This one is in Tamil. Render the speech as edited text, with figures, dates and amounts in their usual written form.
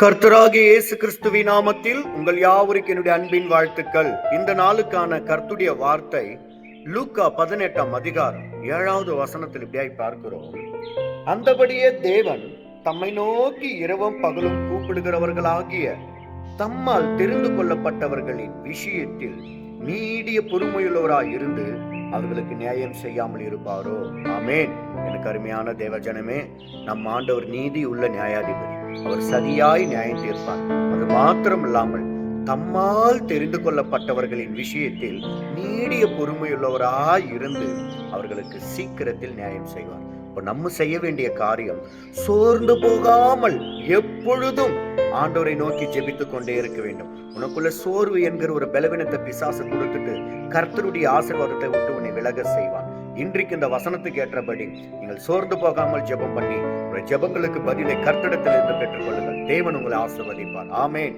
கர்த்தராகிய இயேசு கிறிஸ்துவின் நாமத்தில் உங்கள் யாவருக்கு என்னுடைய அன்பின் வாழ்த்துக்கள். இந்த நாளுக்கான கர்த்தருடைய வார்த்தை லூக்கா 18ஆம் அதிகாரம் 7வது வசனத்தில் இப்படியாய் பார்க்கிறோம். அந்தபடியே தேவன் தம்மை நோக்கி இரவும் பகலும் கூப்பிடுகிறவர்களாகிய தம்மால் தெரிந்து கொள்ளப்பட்டவர்களின் விஷயத்தில் நீடிய பொறுமையுள்ளவராய் இருந்து அவர்களுக்கு நியாயம் செய்யாமல் இருப்பாரோ? ஆமேன். எனக்கு அருமையான தேவஜனமே, நம் ஆண்டவர் நீதி உள்ள நியாயாதிபதி. அவர் சரியாய் நியாயம் தீர்ப்பார். அது மாத்திரம் இல்லாமல் தம்மால் தெரிந்து கொள்ளப்பட்டவர்களின் விஷயத்தில் நீடிய பொறுமையுள்ளவராய் இருந்து அவர்களுக்கு சீக்கிரத்தில் நியாயம் செய்வார். இப்ப நம்ம செய்ய வேண்டிய காரியம், சோர்ந்து போகாமல் எப்பொழுதும் ஆண்டவரை நோக்கி ஜெபித்துக் கொண்டே இருக்க வேண்டும். உனக்குள்ள சோர்வு என்கிற ஒரு பலவீனத்தை பிசாசு கொடுத்துட்டு கர்த்தருடைய ஆசீர்வாதத்தை விட்டு உன்னை விலக செய்வான். இன்றைக்கு இந்த வசனத்துக்கு ஏற்றபடி நீங்கள் சோர்ந்து போகாமல் ஜெபம் பண்ணி ஜெபங்களுக்கு பதிலை கர்த்தரிடத்திலிருந்து பெற்றுக் கொள்ளுங்கள். தேவன் உங்களை ஆசீர்வதிப்பார். ஆமென்.